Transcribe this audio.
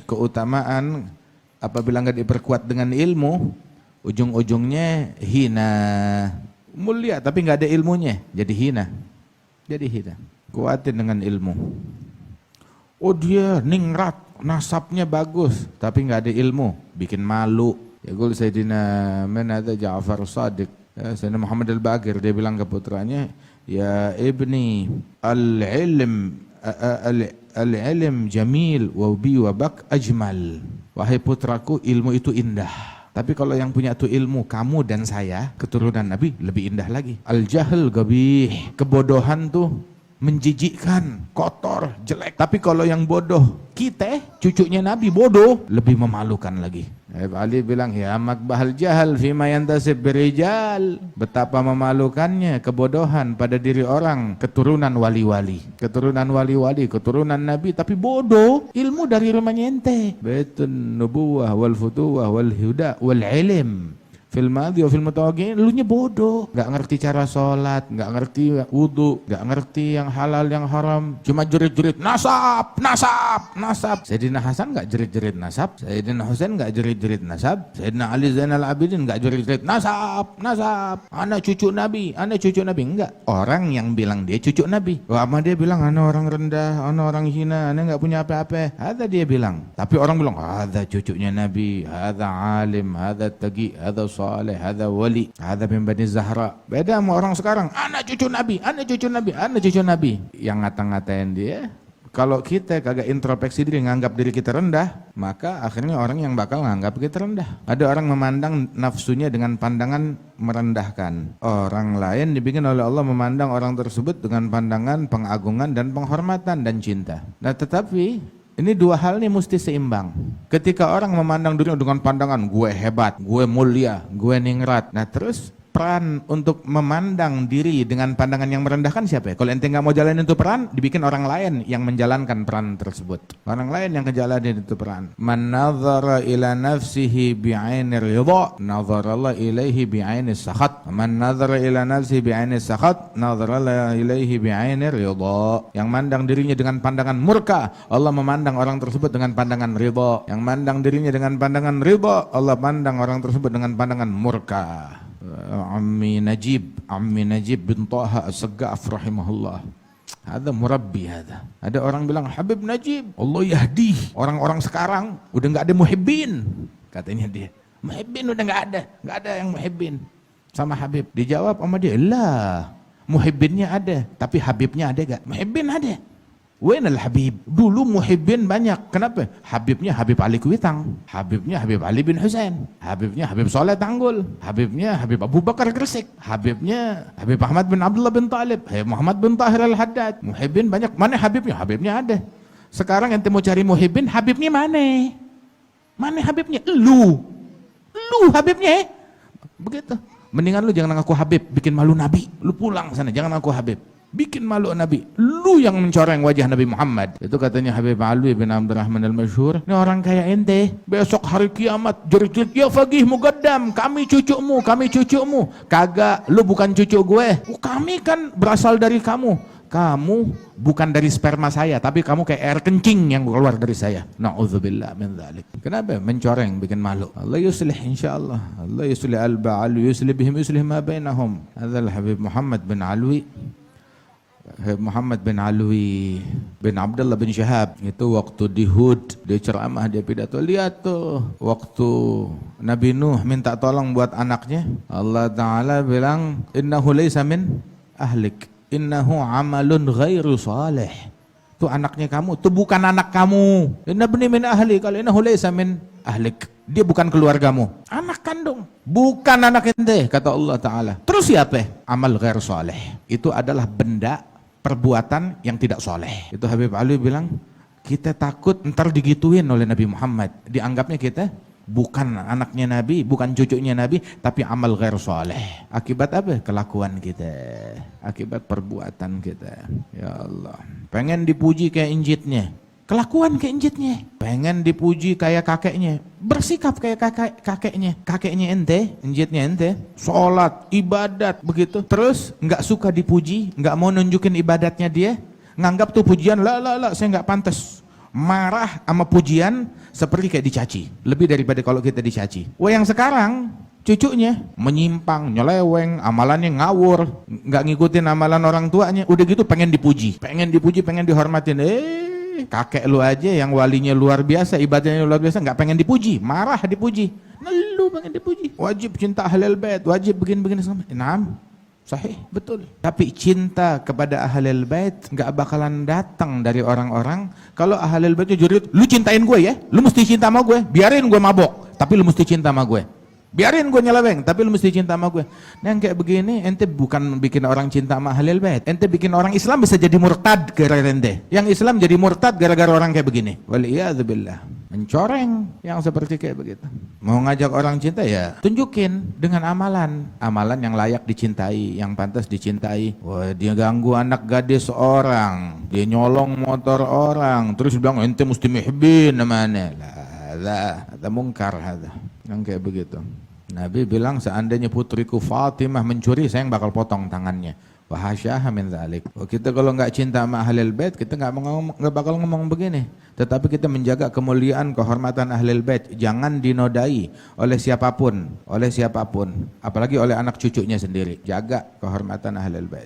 keutamaan apabila nggak diperkuat dengan ilmu, ujung-ujungnya hina. Mulia tapi nggak ada ilmunya, jadi hina. Jadi hina. Kuatin dengan ilmu. Oh dia ningrat, nasabnya bagus, tapi nggak ada ilmu, bikin malu. Ya gul Sayyidina ada Ja'far Shadiq, Sayyidina Muhammad Al-Baqir, dia bilang ke putranya, ya ibni al-ilm jamil wa bi wa bak ajmal. Wahai putraku, ilmu itu indah. Tapi kalau yang punya itu ilmu, kamu dan saya, keturunan Nabi, lebih indah lagi. Al-jahl gabih, kebodohan tuh menjijikkan, kotor, jelek. Tapi kalau yang bodoh, kita, cucunya Nabi bodoh, lebih memalukan lagi. Ali bilang, ya makbahal jahal fima yantasib birijal. Betapa memalukannya kebodohan pada diri orang, keturunan wali-wali. Keturunan wali-wali, keturunan Nabi, tapi bodoh. Ilmu dari rumahnya ente. Baitun nubuwah wal futuwah wal huda wal ilm. Fil madhi wa fil mutawaqqi'in, elunya bodoh, nggak ngerti cara sholat, nggak ngerti wudu, nggak ngerti yang halal yang haram, cuma jerit-jerit nasab. Sayyidina Hasan nggak jerit-jerit nasab, Sayyidina Husain nggak jerit-jerit nasab, Sayyidina Ali Zainal Abidin nggak jerit-jerit nasab, anak cucu Nabi, enggak. Orang yang bilang dia cucu Nabi, lama dia bilang anak orang rendah, anak orang hina, anak nggak punya apa-apa, ada dia bilang. Tapi orang bilang ada cucunya Nabi, ada alim, ada taqi, ada saleh, ada wali, ada min Bani Zahra. Beda sama orang sekarang, anak cucu Nabi. Yang ngata-ngatain dia, kalau kita kagak introspeksi diri, nganggap diri kita rendah, maka akhirnya orang yang bakal nganggap kita rendah. Ada orang memandang nafsunya dengan pandangan merendahkan. Orang lain dibikin oleh Allah memandang orang tersebut dengan pandangan pengagungan dan penghormatan dan cinta. Nah tetapi ini dua hal nih mesti seimbang. Ketika orang memandang dirinya dengan pandangan gue hebat, gue mulia, gue ningrat. Nah terus peran untuk memandang diri dengan pandangan yang merendahkan siapa ya? Kalau ente nggak mau jalanin itu peran, dibikin orang lain yang menjalankan peran tersebut. Orang lain yang ngejalanin itu peran. Man nazara ila nafsihi bi'ainir ridha, nazarallah ilaihi bi'ainis sakhat. Man nazara ila nafsihi bi'ainis sakhat, nazarallah ilaihi bi'ainir ridha. Yang mandang dirinya dengan pandangan murka, Allah memandang orang tersebut dengan pandangan ridha. Yang mandang dirinya dengan pandangan ridha, Allah pandang orang tersebut dengan pandangan murka. Ammi Najib bin Taha As-Saggaf rahimahullah. Ada murabbi ada. Ada orang bilang Habib Najib, Allah yahdi. Orang-orang sekarang udah nggak ada muhibbin, katanya dia. Muhibbin udah nggak ada yang muhibbin sama Habib. Dijawab sama dia, lah muhibbinnya ada, tapi Habibnya ada gak? Muhibbin ada. Wainal Habib? Dulu muhibbin banyak. Kenapa? Habibnya Habib Ali Kuitang, Habibnya Habib Ali bin Husain, Habibnya Habib Soleh Tanggul, Habibnya Habib Abu Bakar Gresik, Habibnya Habib Ahmad bin Abdullah bin Talib, Habib Muhammad bin Tahir Al-Haddad. Muhibbin banyak. Mana Habibnya? Habibnya ada. Sekarang ente mau cari muhibbin, Habibnya mana? Mana Habibnya? Lu Habibnya. Begitu. Mendingan lu jangan ngaku Habib, bikin malu Nabi. Lu pulang sana, jangan ngaku Habib. Bikin malu Nabi, lu yang mencoreng wajah Nabi Muhammad. Itu katanya Habib Alwi bin Abdurrahman Al-Masyhur. Ini orang kayak ente, besok hari kiamat jerit-jerit, ya Faqih Muqaddam, kami cucumu. Kagak, lu bukan cucu gue. Kami kan berasal dari kamu. Kamu bukan dari sperma saya, tapi kamu kayak air kencing yang keluar dari saya. Na'udzubillah min dzalik. Kenapa? Mencoreng, bikin malu. Allah yuslih insyaallah. Allah yuslih al-ba'al, yuslih bihim, yuslih ma bainahum. Hadzal Habib Muhammad bin Alwi. Muhammad bin Alwi bin Abdullah bin Syahab itu waktu di Hud, dia ceramah, dia pidato. Lihat tuh waktu Nabi Nuh minta tolong buat anaknya, Allah Ta'ala bilang innahu laysa min ahlik, innahu amalun ghairu salih. Itu anaknya kamu, itu bukan anak kamu. Inna bni min ahli, kalau innahu laysa min ahlik, dia bukan keluargamu, anak kandung, bukan anak ente, kata Allah Ta'ala. Terus siapa? Amal ghair salih, itu adalah benda perbuatan yang tidak soleh. Itu Habib Ali bilang, kita takut ntar digituin oleh Nabi Muhammad, dianggapnya kita bukan anaknya Nabi, bukan cucunya Nabi, tapi amal ghair soleh. Akibat apa? Kelakuan kita, akibat perbuatan kita. Ya Allah, pengen dipuji kayak injitnya, kelakuan kayak injitnya. Pengen dipuji kayak kakeknya, bersikap kayak kakeknya ente, injitnya ente, sholat, ibadat, begitu. Terus nggak suka dipuji, nggak mau nunjukin ibadatnya dia, nganggap tuh pujian, lah, saya nggak pantas. marah sama pujian seperti kayak dicaci, lebih daripada kalau kita dicaci. Wah, yang sekarang cucunya menyimpang, nyeleweng, amalannya ngawur, nggak ngikutin amalan orang tuanya, udah gitu pengen dipuji, pengen dihormatin. Kakek lu aja yang walinya luar biasa, ibadahnya luar biasa, nggak pengen dipuji, marah dipuji. Nah, lu pengen dipuji, wajib cinta ahlul bait, wajib begini sama. Sahih, betul. Tapi cinta kepada ahlul bait nggak bakalan datang dari orang-orang kalau ahlul baitnya jurit, lu cintain gue ya, lu mesti cinta sama gue, biarin gue mabok, tapi lu mesti cinta sama gue. Biarin gue nyeleweng, tapi lu mesti cinta sama gue. Nah, yang kayak begini, ente bukan bikin orang cinta sama ahlul bait, ente bikin orang Islam bisa jadi murtad gara-gara ente. Yang Islam jadi murtad gara-gara orang kayak begini. Waliyadzubillah. Mencoreng yang seperti kayak begitu. Mau ngajak orang cinta ya, tunjukin dengan amalan. Amalan yang layak dicintai, yang pantas dicintai. Wah, dia ganggu anak gadis orang, dia nyolong motor orang, terus bilang ente mesti muhibbin namanya. Lah, ada mungkar ada. Yang kayak begitu. Nabi bilang seandainya putriku Fatimah mencuri, saya yang bakal potong tangannya. Wa hasyaha min dzalik. Kita kalau nggak cinta sama ahlul bait, kita nggak bakal ngomong begini. Tetapi kita menjaga kemuliaan, kehormatan ahlul bait, jangan dinodai oleh siapapun, apalagi oleh anak cucunya sendiri. Jaga kehormatan ahlul bait.